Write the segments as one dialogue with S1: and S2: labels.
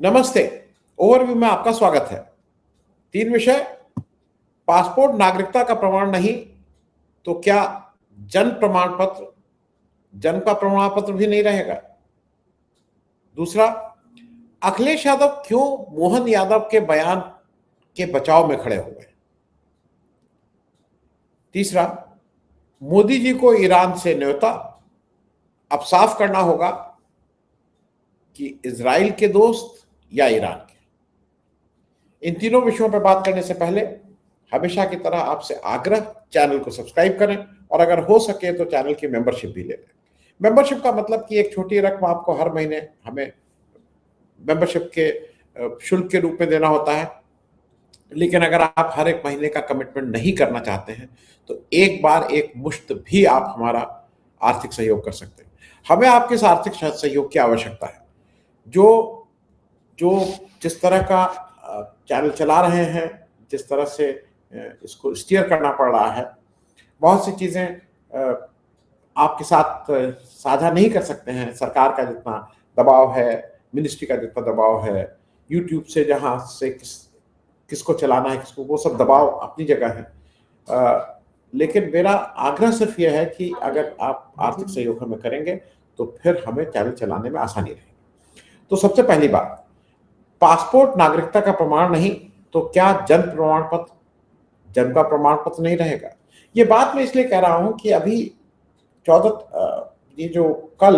S1: नमस्ते। ओवरव्यू में आपका स्वागत है। 3 विषय। पासपोर्ट नागरिकता का प्रमाण नहीं तो क्या जन्म प्रमाण पत्र, जन्म का प्रमाण पत्र भी नहीं रहेगा? दूसरा, अखिलेश यादव क्यों मोहन यादव के बयान के बचाव में खड़े हो गए? तीसरा, मोदी जी को ईरान से न्योता, अब साफ करना होगा कि इजराइल के दोस्त या ईरान के। इन तीनों विषयों पर बात करने से पहले हमेशा की तरह आपसे आग्रह, चैनल को सब्सक्राइब करें और अगर हो सके तो चैनल की मेंबरशिप भी ले लें। मेंबरशिप का मतलब कि एक छोटी रकम आपको हर महीने हमें मेंबरशिप के शुल्क के रूप में देना होता है, लेकिन अगर आप हर एक महीने का कमिटमेंट नहीं करना चाहते हैं तो एक बार एक मुश्त भी आप हमारा आर्थिक सहयोग कर सकते हैं। हमें आपके इस आर्थिक सहयोग की आवश्यकता है। जो जो जिस तरह का चैनल चला रहे हैं, जिस तरह से इसको स्टीयर करना पड़ रहा है, बहुत सी चीज़ें आपके साथ साझा नहीं कर सकते हैं। सरकार का जितना दबाव है, मिनिस्ट्री का जितना दबाव है, यूट्यूब से जहाँ से किसको चलाना है, किसको, वो सब दबाव अपनी जगह है। लेकिन मेरा आग्रह सिर्फ यह है कि अगर आप आर्थिक सहयोग हमें करेंगे तो फिर हमें चैनल चलाने में आसानी रहेगी। तो सबसे पहली बात, पासपोर्ट नागरिकता का प्रमाण नहीं तो क्या जन्म प्रमाण पत्र, जन्म का प्रमाण पत्र नहीं रहेगा? ये बात मैं इसलिए कह रहा हूं कि अभी 14 ये जो कल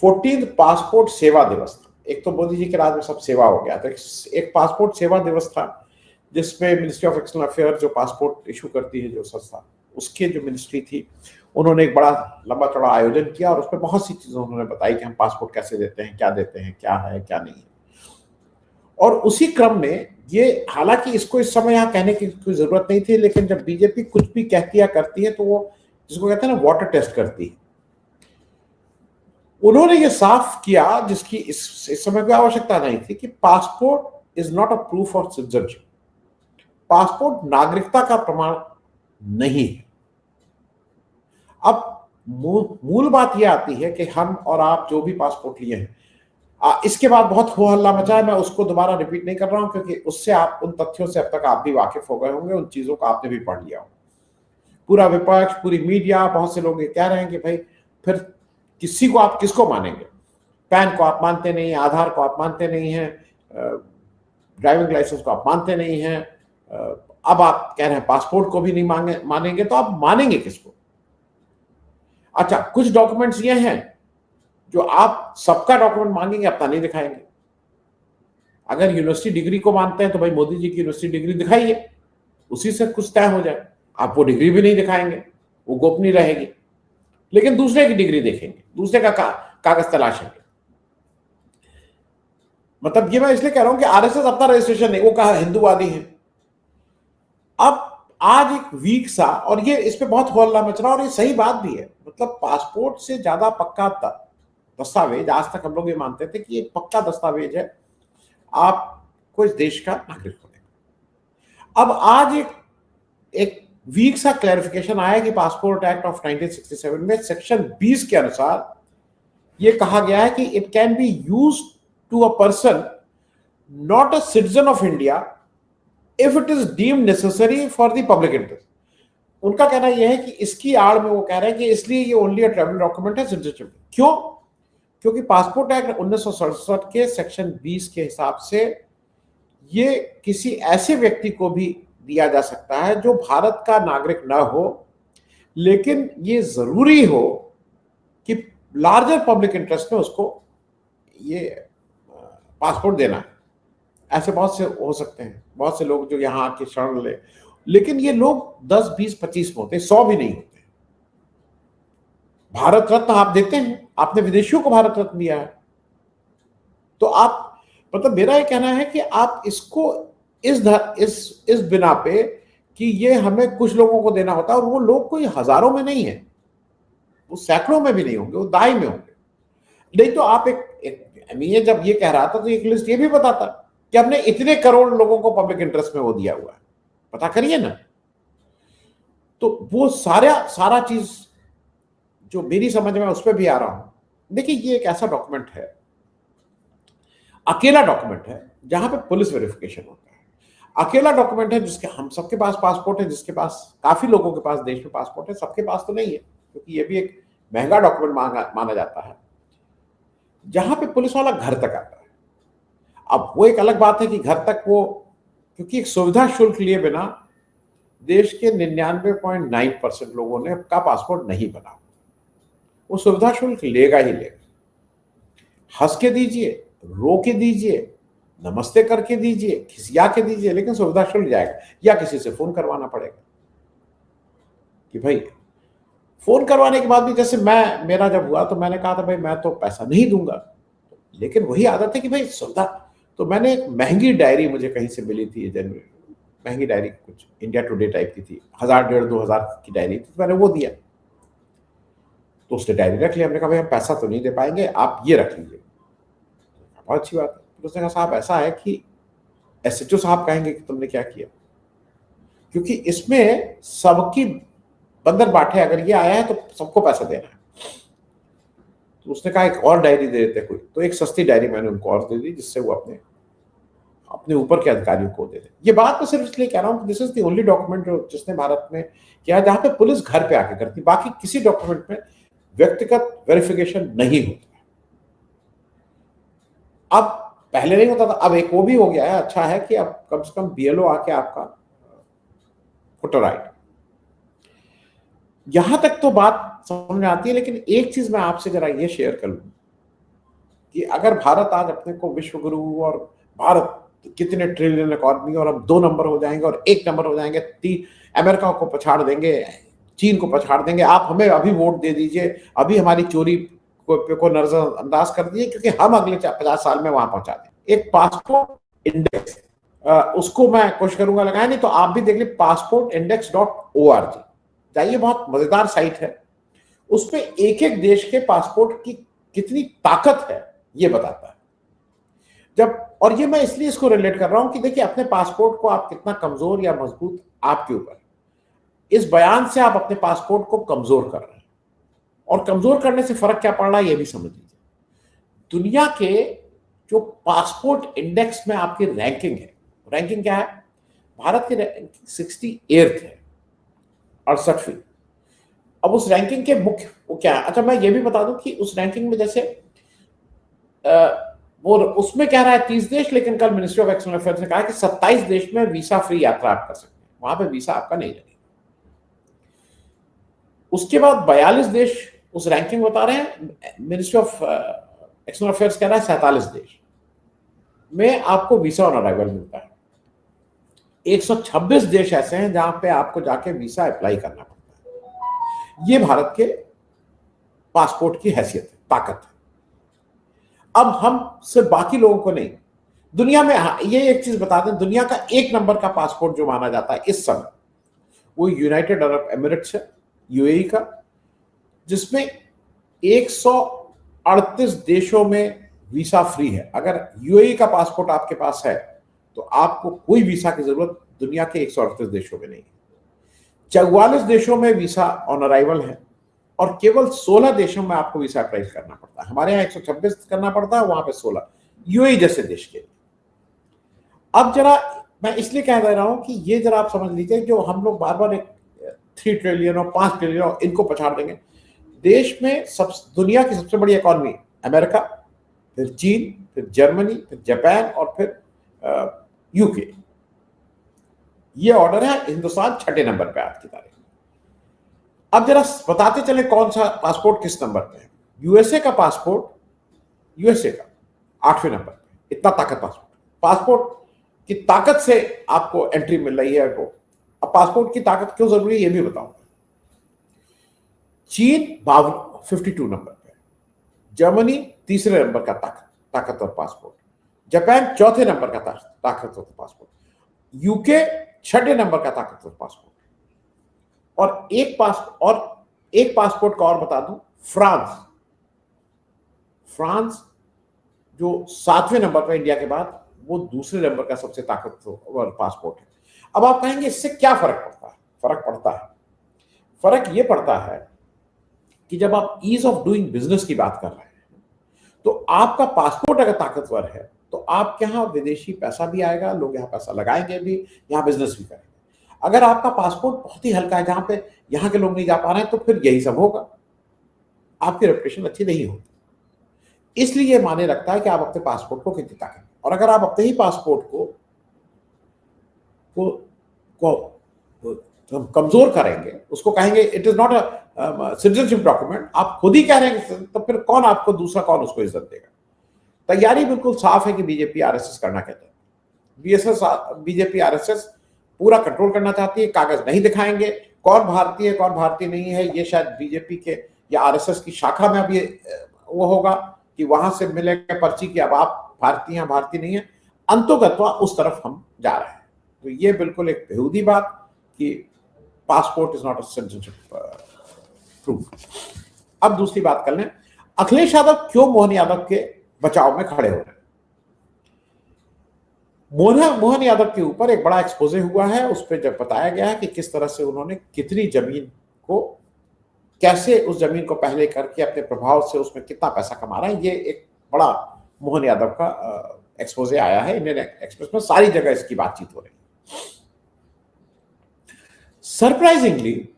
S1: 14 पासपोर्ट सेवा दिवस था। एक तो मोदी जी के राज में सब सेवा हो गया था, एक पासपोर्ट सेवा दिवस था जिसमें मिनिस्ट्री ऑफ एक्सटर्नल अफेयर जो पासपोर्ट इशू करती है, जो संस्था, उसके जो मिनिस्ट्री थी, उन्होंने एक बड़ा लंबा चौड़ा आयोजन किया और उसमें बहुत सी चीजें उन्होंने बताई कि हम पासपोर्ट कैसे देते हैं, क्या देते हैं, क्या है क्या नहीं है। और उसी क्रम में ये, हालांकि इसको इस समय यहाँ कहने की कोई जरूरत नहीं थी, लेकिन जब बीजेपी कुछ भी कहती या करती है तो वो जिसको कहते हैं ना, वाटर टेस्ट करती है। उन्होंने ये साफ किया, जिसकी इस समय कोई आवश्यकता नहीं थी, कि passport is not a proof of citizenship. Passport नागरिकता का प्रमाण नहीं है। अब मूल बात यह आती है कि हम और आप जो भी पासपोर्ट लिए हैं, इसके बाद बहुत हो हल्ला मचा है, मैं उसको दोबारा रिपीट नहीं कर रहा हूं क्योंकि उससे आप, उन तथ्यों से अब तक आप भी वाकिफ हो गए होंगे, उन चीजों को आपने भी पढ़ लिया हो। पूरा विपक्ष, पूरी मीडिया, बहुत से लोग ये कह रहे हैं कि भाई फिर किसी को आप किसको मानेंगे? पैन को आप मानते नहीं हैं, आधार को आप मानते नहीं हैं, ड्राइविंग लाइसेंस को आप मानते नहीं हैं, अब आप कह रहे हैं पासपोर्ट को भी नहीं मानेंगे, तो आप मानेंगे किसको? अच्छा, कुछ डॉक्यूमेंट्स ये हैं जो आप सबका डॉक्यूमेंट मांगेंगे, अपना नहीं दिखाएंगे। अगर यूनिवर्सिटी डिग्री को मानते हैं तो भाई मोदी जी की यूनिवर्सिटी डिग्री दिखाइए, उसी से कुछ तय हो जाए। आप वो डिग्री भी नहीं दिखाएंगे, वो गोपनीय रहेगी, लेकिन दूसरे की डिग्री देखेंगे, दूसरे का कागज तलाशेंगे। मतलब ये मैं इसलिए कह रहा हूं कि आरएसएस अपना रजिस्ट्रेशन नहीं, वो कहा हिंदूवादी है। अब आज एक वीक सा, और ये इस पे बहुत हल्ला मच रहा, और ये सही बात भी है। मतलब पासपोर्ट से ज्यादा पक्का दस्तावेज, आज तक हम लोग ये मानते थे कि एक पक्का दस्तावेज है आपको इस देश का नागरिक होने का। अब आज एक वीक सा क्लैरिफिकेशन आया कि पासपोर्ट एक्ट ऑफ 1967 में सेक्शन 20 के अनुसार ये कहा गया है कि it can be use to a person not a citizen of India if it is deemed necessary for the public interest. उनका कहना यह है कि इसकी आड़ में वो कह रहे हैं कि इसलिए ये ओनली अ ट्रैवल डॉक्यूमेंट है, सिटीजनशिप। क्यों? क्योंकि पासपोर्ट एक्ट 1967 के सेक्शन 20 के हिसाब से ये किसी ऐसे व्यक्ति को भी दिया जा सकता है जो भारत का नागरिक ना हो, लेकिन ये जरूरी हो कि लार्जर पब्लिक इंटरेस्ट में उसको ये पासपोर्ट देना है। ऐसे बहुत से हो सकते हैं, बहुत से लोग जो यहाँ आके शरण ले, लेकिन ये लोग 10, 20, 25 में होते, 100 भी नहीं होते। भारत रत्न आप देते हैं, आपने विदेशियों को भारत रत्न दिया है, तो आप, मतलब मेरा ये कहना है कि आप इसको इस बिना पे कि ये हमें कुछ लोगों को देना होता है, और वो लोग कोई हजारों में नहीं है, वो सैकड़ों में भी नहीं होंगे, वो दाई में होंगे। नहीं तो आप ये जब ये कह रहा था तो एक लिस्ट ये भी बताता कि हमने इतने करोड़ लोगों को पब्लिक इंटरेस्ट में वो दिया हुआ है, पता करिए ना। तो वो सारा चीज जो मेरी समझ में, उस पर भी आ रहा हूं। देखिए, ये एक ऐसा डॉक्यूमेंट है, अकेला डॉक्यूमेंट है जहां पे पुलिस वेरिफिकेशन होता है। अकेला डॉक्यूमेंट है जिसके हम सबके पास पासपोर्ट है, जिसके पास काफी लोगों के पास देश में पासपोर्ट है, सबके पास तो नहीं है क्योंकि ये भी एक महंगा डॉक्यूमेंट माना जाता है, जहां पे पुलिस वाला घर तक आता है। अब वो एक अलग बात है कि घर तक वो, क्योंकि एक सुविधा शुल्क लिए बिना देश के 99.9% लोगों ने का पासपोर्ट नहीं बना। वो सुविधा शुल्क लेगा ही लेगा। हंस के दीजिए, रो के दीजिए, नमस्ते करके दीजिए, खिसिया के दीजिए, लेकिन सुविधा शुल्क जाएगा। या किसी से फोन करवाना पड़ेगा कि भाई, फोन करवाने के बाद भी, जैसे मेरा जब हुआ तो मैंने कहा था भाई मैं तो पैसा नहीं दूंगा, लेकिन वही आदत है कि भाई सुविधा। तो मैंने एक महंगी डायरी मुझे कहीं से मिली थी, जनवरी, महंगी डायरी, कुछ इंडिया टुडे टाइप की थी, 1000-1500 की डायरी थी, तो मैंने वो दिया। तो उसने डायरी रख लिया। हमने कहा भाई हम पैसा तो नहीं दे पाएंगे, आप ये रख लीजिए। बहुत अच्छी बात है। तो उसने कहा साहब ऐसा है कि एसएचओ साहब कहेंगे कि तुमने क्या किया, क्योंकि इसमें सबकी बंदर बांटे, अगर ये आया है तो सबको पैसा देना है। तो उसने कहा एक और डायरी दे देते कोई, तो एक सस्ती डायरी मैंने उनको और दे दी, जिससे वो अपने अपने ऊपर के अधिकारियों को दे दे। ये बात मैं सिर्फ इसलिए कह रहा हूँ, this is the only document जो जिसने भारत में किया जहां पे पुलिस घर पे आके करती, बाकी किसी डॉक्यूमेंट में व्यक्तिगत वेरिफिकेशन नहीं होता। अब पहले नहीं होता था, अब एक वो भी हो गया है। अच्छा है कि अब कम से कम बीएलओ आके आपका वोटर आईडी, यहां तक तो बात समझ में आती है। लेकिन एक चीज मैं आपसे जरा ये शेयर कर लूं कि अगर भारत आज अपने को विश्व गुरु और भारत कितने ट्रिलियन इकॉनमी और हम 2 नंबर हो जाएंगे और 1 नंबर हो जाएंगे, अमेरिका को पछाड़ देंगे, चीन को पछाड़ देंगे, आप हमें अभी वोट दे दीजिए, अभी हमारी चोरी को नजरअंदाज कर दीजिए, क्योंकि हम अगले 50 साल में वहां पहुंचा दें। एक पासपोर्ट इंडेक्स, उसको मैं कोशिश करूंगा लगाए, नहीं तो आप भी देख लीजिए, passportindex.org जाइए, बहुत मजेदार साइट है। उसमें एक एक देश के पासपोर्ट की कितनी ताकत है ये बताता है। जब, और ये मैं इसलिए इसको रिलेट कर रहा हूं कि देखिए अपने पासपोर्ट को आप कितना कमजोर या मजबूत, आपके ऊपर। इस बयान से आप अपने पासपोर्ट को कमजोर कर रहे हैं, और कमजोर करने से फर्क क्या पड़ रहा है ये भी समझ लीजिए। दुनिया के जो पासपोर्ट इंडेक्स में आपकी रैंकिंग है, रैंकिंग क्या है, भारत की रैंकिंग 68th है, 68वीं। अब उस रैंकिंग के मुख्य वो क्या है, अच्छा मैं ये भी बता दूं कि उस रैंकिंग में जैसे वो उसमें कह रहा है 30 देश, लेकिन कल मिनिस्ट्री ऑफ एक्सटर्नल अफेयर्स ने कहा कि 27 देश में वीसा फ्री यात्रा आप कर सकते हैं, वहां पे वीसा आपका नहीं लगेगा। उसके बाद 42 देश उस रैंकिंग बता रहे हैं, मिनिस्ट्री ऑफ एक्सटर्नल अफेयर्स कह रहा है 47 देश में आपको वीसा ऑन अराइवल मिलता है। 126 देश ऐसे हैं जहां पे आपको जाके वीसा अप्लाई करना पड़ता है। ये भारत के पासपोर्ट की हैसियत है, ताकत है। अब हम सिर्फ बाकी लोगों को नहीं, दुनिया में, ये एक चीज बता दें, दुनिया का 1 नंबर का पासपोर्ट जो माना जाता है इस समय, वो यूनाइटेड अरब एमिरेट्स है, यूएई का, जिसमें 138 देशों में वीसा फ्री है। अगर यूएई का पासपोर्ट आपके पास है तो आपको कोई वीसा की जरूरत दुनिया के 138 देशों में नहीं है। 44 देशों में वीसा ऑन अराइवल है, और केवल 16 देशों में आपको वीसा अप्लाई करना पड़ता है। हमारे यहाँ 126 करना पड़ता है, वहां पे 16, यूएई जैसे देश के लिए। अब जरा मैं इसलिए कह दे रहा हूं कि ये जरा आप समझ लीजिए, जो हम लोग बार बार 3 ट्रिलियन और 5 ट्रिलियन और इनको पछाड़ देंगे, देश में दुनिया की सबसे बड़ी इकॉनमी अमेरिका, फिर चीन, फिर जर्मनी, फिर जापान और फिर यूके। ये ऑर्डर है। हिंदुस्तान 6ठे नंबर पे आज की तारीख। अब जरा बताते चले कौन सा पासपोर्ट किस नंबर पे है। यूएसए का पासपोर्ट, यूएसए का 8वें नंबर पे। इतना ताकत पासपोर्ट की ताकत से आपको एंट्री मिल रही है। तो अब पासपोर्ट की ताकत क्यों जरूरी है ये भी बताऊंगा। चीन 52 नंबर पे, जर्मनी 3रे नंबर का ताकतवर पासपोर्ट, जापान 4थे नंबर का ताकतवर पासपोर्ट, यूके 6ठे नंबर का ताकतवर पासपोर्ट, और एक पासपोर्ट का और बता दूं, फ्रांस जो 7वें नंबर पर इंडिया के बाद, वो 2रे नंबर का सबसे ताकतवर पासपोर्ट है। अब आप कहेंगे इससे क्या फर्क पड़ता है? फर्क ये पड़ता है कि जब आप ईज ऑफ डूइंग बिजनेस की बात कर रहे हैं, तो आपका पासपोर्ट अगर ताकतवर है तो आपके यहाँ विदेशी पैसा भी आएगा, लोग यहाँ पैसा लगाएंगे भी, यहाँ बिजनेस भी करेंगे। अगर आपका पासपोर्ट बहुत ही हल्का है, जहाँ पे यहाँ के लोग नहीं जा पा रहे हैं, तो फिर यही सब होगा, आपकी रेपुटेशन अच्छी नहीं होगी। इसलिए माने रखता है कि आप अपने पासपोर्ट को कितनी ताकत, और अगर आप अपने ही पासपोर्ट को कमजोर करेंगे, उसको कहेंगे it is not a citizenship document, आप खुद ही कह रहे हैं, तो फिर कौन आपको दूसरा कौन उसको इज्जत देगा। तैयारी बिल्कुल साफ है कि बीजेपी आरएसएस करना कहते हैं। बीजेपी आरएसएस पूरा कंट्रोल करना चाहती है, कागज नहीं दिखाएंगे, कौन भारतीय है कौन भारतीय नहीं है, ये शायद बीजेपी के या आरएसएस की शाखा में अब ये वो होगा कि वहां से मिलेगा पर्ची की अब आप भारतीय हैं भारतीय नहीं है, अंतोगत्वा उस तरफ हम जा रहे हैं। तो ये बिल्कुल एक बेहूदी बात कि passport is not a citizenship proof. अब दूसरी बात कर लें, अखिलेश यादव क्यों मोहन यादव के बचाव में खड़े हो रहे हैं। मोहन यादव के ऊपर एक बड़ा एक्सपोजे हुआ है, उस पर जब बताया गया है कि किस तरह से उन्होंने कितनी जमीन को, कैसे उस जमीन को पहले करके अपने प्रभाव से उसमें कितना पैसा कमा रहे हैं, ये एक बड़ा मोहन यादव का एक्सपोजे आया है इंडियन एक्सप्रेस में, सारी जगह इसकी बातचीत हो रही है। सरप्राइजिंगली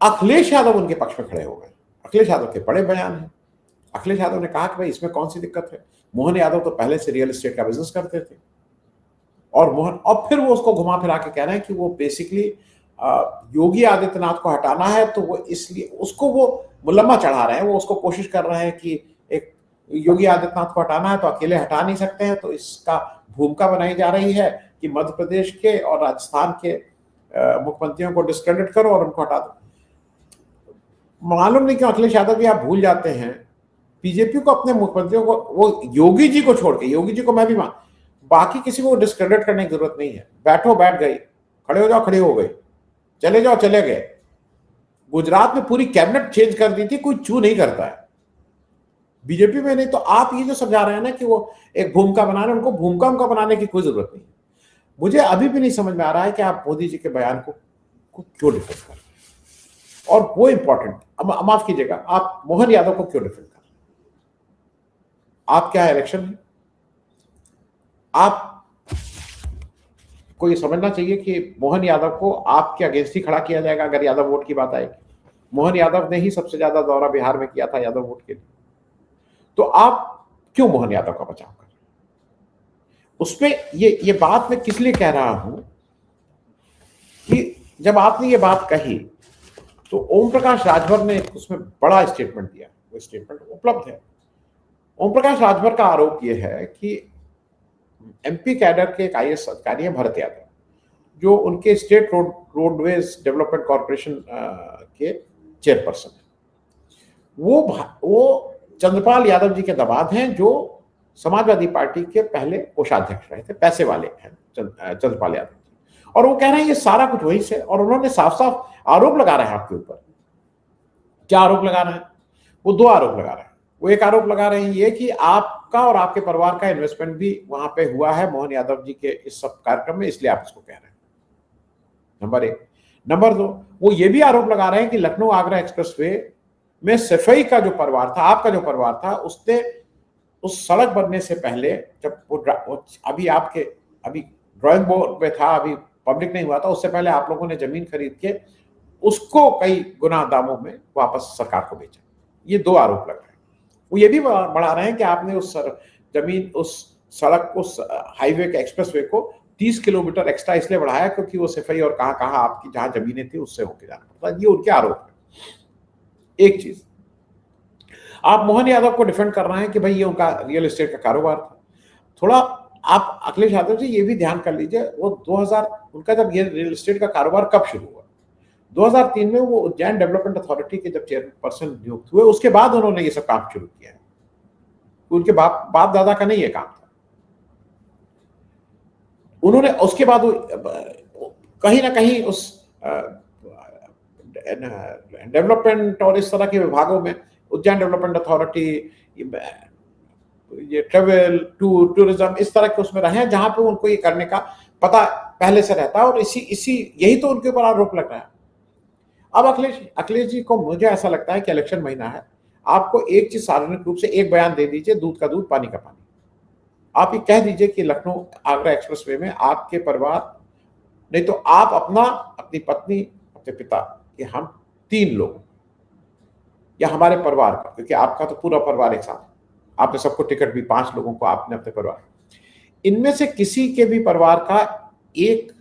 S1: अखिलेश यादव उनके पक्ष में खड़े हो गए। अखिलेश यादव के बड़े बयान हैं। अखिलेश यादव ने कहा कि भाई इसमें कौन सी दिक्कत है, मोहन यादव तो पहले से रियल एस्टेट का बिजनेस करते थे, और फिर वो उसको घुमा फिरा के कह रहे हैं कि वो बेसिकली योगी आदित्यनाथ को हटाना है, तो वो इसलिए उसको वो मुलम्मा चढ़ा रहे हैं, वो उसको कोशिश कर रहे हैं कि एक योगी आदित्यनाथ को हटाना है तो अकेले हटा नहीं सकते हैं, तो इसका भूमिका बनाई जा रही है कि मध्य प्रदेश के और राजस्थान के मुख्यमंत्रियों को डिस्क्रेडिट करो और उनको हटा दो। मालूम नहीं क्यों अखिलेश यादव जी आप भूल जाते हैं, बीजेपी को अपने मुख्यमंत्रियों को, वो योगी जी को छोड़ के, योगी जी को मैं भी मान, बाकी किसी को डिस्क्रेडिट करने की जरूरत नहीं है। बैठो बैठ गई, खड़े हो जाओ खड़े हो गए, चले जाओ चले गए। गुजरात में पूरी कैबिनेट चेंज कर दी थी, कोई चू नहीं करता है बीजेपी में। नहीं तो आप ये जो समझा रहे हैं ना कि वो एक भूमिका बना रहे हैं, उनको भूमिका उनका बनाने की कोई जरूरत नहीं। मुझे अभी भी नहीं समझ में आ रहा है कि आप मोदी जी के बयान को क्यों डिफेंड कर रहे हैं, और वो इंपॉर्टेंट, माफ कीजिएगा, आप मोहन यादव को क्यों डिफेंड कर रहे हैं। आप क्या इलेक्शन है, आप को ये समझना चाहिए कि मोहन यादव को आपके अगेंस्ट ही खड़ा किया जाएगा अगर यादव वोट की बात आएगी। मोहन यादव ने ही सबसे ज्यादा दौरा बिहार में किया था यादव वोट के लिए, तो आप क्यों मोहन यादव का बचाव कर रहे हैं। उसमें ये बात मैं किस लिए कह रहा हूं कि जब आपने ये बात कही तो ओम प्रकाश राजभर ने उसमें बड़ा स्टेटमेंट दिया, वो स्टेटमेंट उपलब्ध है। ओम प्रकाश राजभर का आरोप यह है कि एमपी कैडर के एक आईएएस अधिकारी हैं भरत यादव, जो उनके स्टेट रोडवेज डेवलपमेंट कॉर्पोरेशन के चेयरपर्सन हैं। वो चंद्रपाल यादव जी के दामाद हैं, जो समाजवादी पार्टी के पहले कोषाध्यक्ष रहे थे, पैसे वाले हैं चंद्रपाल यादव जी, और वो कह रहे हैं ये सारा कुछ वहीं से। और उन्होंने साफ साफ आरोप लगा रहे हैं आपके ऊपर। क्या आरोप लगा रहे हैं, वो दो आरोप लगा रहे हैं। वो एक आरोप लगा रहे हैं ये कि आपका और आपके परिवार का इन्वेस्टमेंट भी वहां पे हुआ है मोहन यादव जी के इस सब कार्यक्रम में, इसलिए आप इसको कह रहे हैं, नंबर एक। नंबर दो, वो ये भी आरोप लगा रहे हैं कि लखनऊ आगरा एक्सप्रेसवे में सफाई का जो परिवार था, आपका जो परिवार था, उसने उस सड़क बनने से पहले, जब वो अभी ड्राइंग बोर्ड पे था, अभी पब्लिक नहीं हुआ था, उससे पहले आप लोगों ने जमीन खरीद के उसको कई गुना दामों में वापस सरकार को बेचा। ये दो आरोप लग रहे हैं। वो ये भी बढ़ा रहे हैं कि आपने उस जमीन, उस सड़क, उस हाईवे के एक्सप्रेसवे को 30 किलोमीटर एक्स्ट्रा इसलिए बढ़ाया क्योंकि वो सफाई और कहां आपकी जहां जमीनें थी उससे होके जाना पड़ता। ये उनके आरोप है। एक चीज, आप मोहन यादव को डिफेंड कर रहे हैं कि भाई ये उनका रियल एस्टेट का कारोबार था। थोड़ा आप अखिलेश यादव जी ये भी ध्यान कर लीजिए, वो 2000 उनका जब ये रियल एस्टेट का कारोबार कब शुरू हुआ, 2003 में वो उज्जैन डेवलपमेंट अथॉरिटी के जब चेयरपर्सन नियुक्त हुए, उसके बाद उन्होंने ये सब काम शुरू किया है। उनके बाप दादा का नहीं ये काम था। उन्होंने उसके बाद कहीं ना कहीं उस डेवलपमेंट और इस तरह के विभागों में, उज्जैन डेवलपमेंट अथॉरिटी, ये ट्रेवल टूरिज्म, इस तरह के उसमें रहे हैं जहां पे उनको ये करने का पता पहले से रहता है, और इसी यही तो उनके ऊपर आरोप लग रहा है। अब अखिलेश जी को मुझे ऐसा लगता है कि इलेक्शन महीना है, आपको एक चीज सार्वजनिक रूप से एक बयान दे दीजिए, दूध का दूध पानी का पानी। आप ये कह दीजिए कि लखनऊ आगरा एक्सप्रेसवे में आपके परिवार, नहीं तो आप अपना, अपनी पत्नी, अपने पिता, ये हम 3 लोग, या हमारे परिवार का, क्योंकि आपका तो पूरा परिवार एक साथ, आपने सबको टिकट भी 5 लोगों को, आपने अपने परिवार, इनमें से किसी के भी परिवार का 1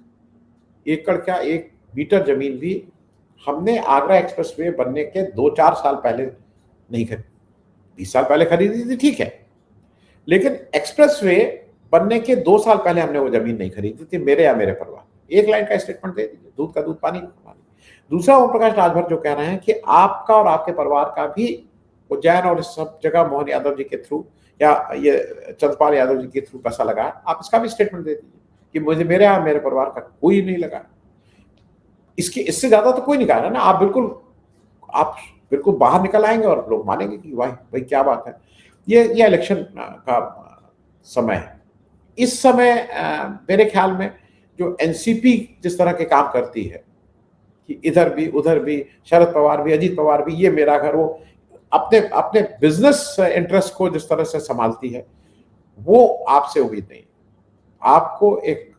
S1: एकड़ क्या 1 मीटर जमीन भी हमने आगरा एक्सप्रेसवे बनने के 2-4 साल पहले नहीं खरीदी। 20 साल पहले खरीदी थी, ठीक है, लेकिन एक्सप्रेसवे बनने के 2 साल पहले हमने वो जमीन नहीं खरीदी थी, मेरे या मेरे परिवार। एक लाइन का स्टेटमेंट दे दीजिए, दूध का दूध, पानी का पानी। दूसरा, ओम प्रकाश राजभर जो कह रहे हैं कि आपका और आपके परिवार का भी उज्जैन और इस सब जगह मोहन यादव जी के थ्रू या ये चंद्रपाल यादव जी के थ्रू पैसा लगा, आप इसका भी स्टेटमेंट दे दीजिए कि मुझे, मेरे या मेरे परिवार का कोई नहीं लगा। इसके इससे ज्यादा तो कोई नहीं कहा ना। आप बिल्कुल बाहर निकल आएंगे और लोग मानेंगे कि भाई भाई क्या बात है। ये इलेक्शन का समय है। इस समय मेरे ख्याल में जो एनसीपी जिस तरह के काम करती है कि इधर भी उधर भी, शरद पवार भी, अजीत पवार भी, ये मेरा घर, वो अपने अपने बिजनेस इंटरेस्ट को जिस तरह से संभालती है, वो आपसे उम्मीद नहीं। आपको एक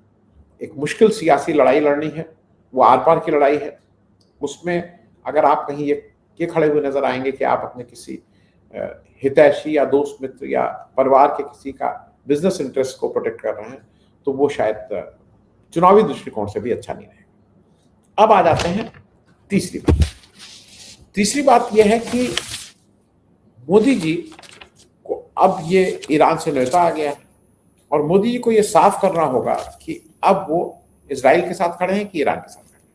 S1: एक मुश्किल सियासी लड़ाई लड़नी है, वो आर पार की लड़ाई है। उसमें अगर आप कहीं ये खड़े हुए नजर आएंगे कि आप अपने किसी हितैषी या दोस्त मित्र या परिवार के किसी का बिजनेस इंटरेस्ट को प्रोटेक्ट कर रहे हैं, तो वो शायद चुनावी दृष्टिकोण से भी अच्छा नहीं रहेगा। अब आ जाते हैं तीसरी बात। तीसरी बात यह है कि मोदी जी को अब ये ईरान से न्योता आ गया है और मोदी जी को ये साफ करना होगा कि अब वो इजराइल के साथ खड़े हैं कि ईरान के साथ खड़े हैं।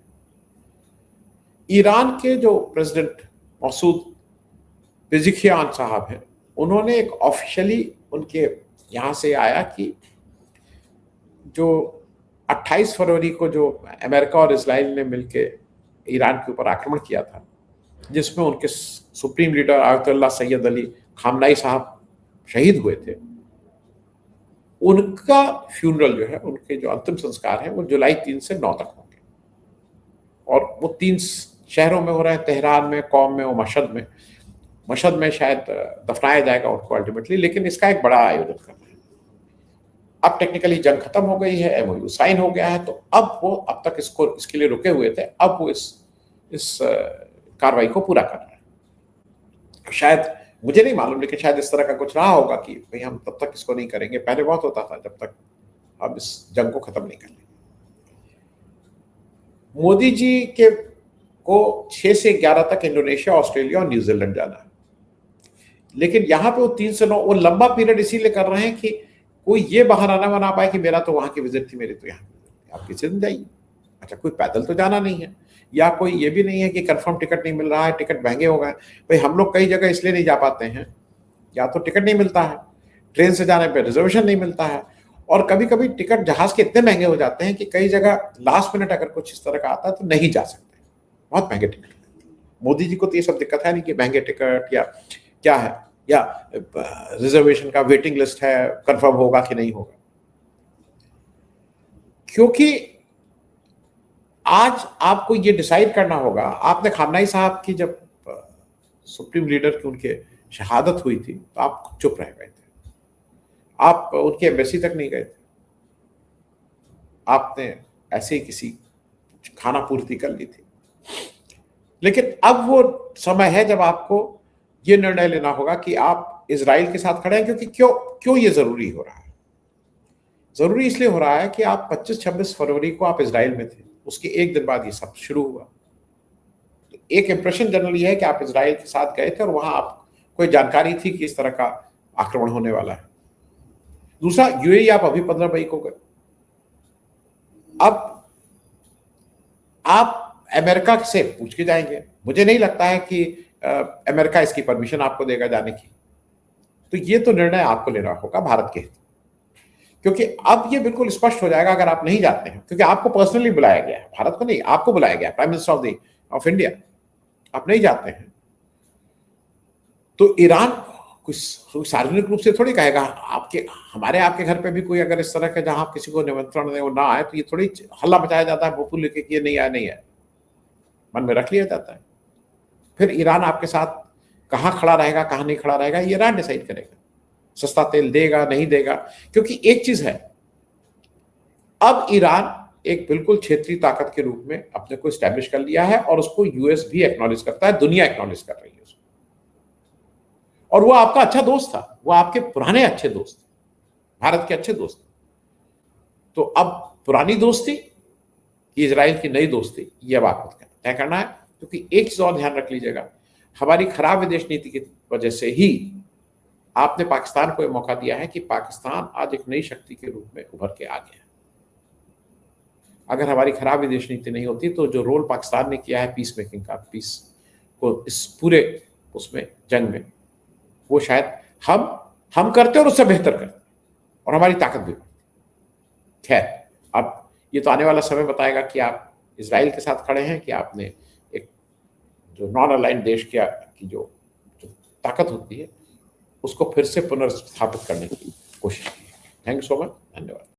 S1: ईरान के जो प्रेसिडेंट मसूद पेजिशिकियान साहब हैं, उन्होंने एक ऑफिशियली उनके यहाँ से आया कि जो 28 फरवरी को जो अमेरिका और इजराइल ने मिलकर ईरान के ऊपर आक्रमण किया था, जिसमें उनके supreme leader Ayatollah Syed Ali खामनाई साहब शहीद हुए थे, उनका फ्यूनरल जो है, उनके जो अंतिम संस्कार है, वो जुलाई 3 से 9 तक होंगे और वो 3 शहरों में हो रहे हैं, तेहरान में, कौम में और मशहद में शायद दफनाया जाएगा उनको अल्टीमेटली, लेकिन इसका एक बड़ा आयोजन करना है। अब टेक्निकली जंग खत्म हो गई है, एमओयू साइन हो गया है, तो अब वो अब तक इसके लिए रुके हुए थे, अब वो इस कार्रवाई को पूरा कर रहा है। शायद, मुझे नहीं मालूम, लेकिन शायद इस तरह का कुछ रहा होगा कि भाई हम तब तक इसको नहीं करेंगे। पहले बहुत होता था जब तक अब इस जंग को खत्म नहीं कर लेंगे। मोदी जी को 6 से 11 तक इंडोनेशिया, ऑस्ट्रेलिया और न्यूजीलैंड जाना है, लेकिन यहाँ पे वो 3 से 9 वो लंबा पीरियड इसीलिए कर रहे हैं कि कोई ये बहाना ना बना पाए कि मेरा तो वहां की विजिट थी, मेरी तो यहाँ, आप किसी दिन जाइए। अच्छा, कोई पैदल तो जाना नहीं है, या कोई ये भी नहीं है कि कंफर्म टिकट नहीं मिल रहा है, टिकट महंगे हो गए। भाई हम लोग कई जगह इसलिए नहीं जा पाते हैं, या तो टिकट नहीं मिलता है, ट्रेन से जाने पर रिजर्वेशन नहीं मिलता है, और कभी कभी टिकट जहाज के इतने महंगे हो जाते हैं कि कई जगह लास्ट मिनट अगर कुछ इस तरह का आता है तो नहीं जा सकते, बहुत महंगे टिकट। मोदी जी को तो ये सब दिक्कत है नहीं कि महंगे टिकट या क्या है, या रिजर्वेशन का वेटिंग लिस्ट है, कंफर्म होगा कि नहीं होगा। क्योंकि आज आपको ये डिसाइड करना होगा। आपने खामनाई साहब की जब सुप्रीम लीडर की उनके शहादत हुई थी तो आप चुप रह गए थे, आप उनकी एम्बेसी तक नहीं गए थे, आपने ऐसे ही किसी खाना पूर्ति कर ली थी। लेकिन अब वो समय है जब आपको ये निर्णय लेना होगा कि आप इजराइल के साथ खड़े हैं। क्योंकि क्यों ये जरूरी हो रहा है? जरूरी इसलिए हो रहा है कि आप 25-26 फरवरी को आप इजराइल में थे, उसके एक दिन बाद ये सब शुरू हुआ। तो एक इंप्रेशन जनरली है कि आप इजराइल के साथ गए थे और वहां आप कोई जानकारी थी कि इस तरह का आक्रमण होने वाला है। दूसरा, यूएई आप अभी 15 मई को गए। अब आप अमेरिका से पूछ के जाएंगे, मुझे नहीं लगता है कि अमेरिका इसकी परमिशन आपको देगा जाने की। तो ये तो निर्णय आपको लेना होगा भारत के हित, क्योंकि अब ये बिल्कुल स्पष्ट हो जाएगा अगर आप नहीं जाते हैं, क्योंकि आपको पर्सनली बुलाया गया है, भारत को नहीं, आपको बुलाया गया, प्राइम मिनिस्टर ऑफ इंडिया, आप नहीं जाते हैं तो ईरान कुछ सार्वजनिक रूप से थोड़ी कहेगा आपके घर पे भी कोई अगर इस तरह का, जहां आप किसी को निमंत्रण दें वो ना आए, तो ये थोड़ी हल्ला मचाया जाता है भोपू लेके कि ये नहीं आया, मन में रख लिया जाता है। फिर ईरान आपके साथ कहाँ खड़ा रहेगा, कहाँ नहीं खड़ा रहेगा, ये ईरान डिसाइड करेगा। सस्ता तेल देगा नहीं देगा, क्योंकि एक चीज है, अब ईरान एक बिल्कुल क्षेत्रीय ताकत के रूप में अपने को स्टैब्लिश कर लिया है और उसको यूएस भी एक्नॉलेज करता है, दुनिया एक्नॉलेज कर रही है उसको। और वो आपका अच्छा दोस्त था, वो आपके पुराने अच्छे दोस्त, भारत के अच्छे दोस्त। तो अब पुरानी दोस्ती कि इजराइल की नई दोस्ती, ये अब आपको तय करना है। क्योंकि एक चीज और ध्यान रख लीजिएगा, हमारी खराब विदेश नीति की वजह से ही आपने पाकिस्तान को यह मौका दिया है कि पाकिस्तान आज एक नई शक्ति के रूप में उभर के आ गया है। अगर हमारी खराब विदेश नीति नहीं होती तो जो रोल पाकिस्तान ने किया है पीस मेकिंग का, पीस को इस पूरे उसमें जंग में, वो शायद हम करते और उससे बेहतर करते और हमारी ताकत भी बढ़ती। खैर, अब ये तो आने वाला समय बताएगा कि आप इजराइल के साथ खड़े हैं कि आपने एक जो नॉन अलाइंड देश की जो ताकत होती है उसको फिर से पुनर्स्थापित करने की कोशिश की है। थैंक यू सो मच, धन्यवाद।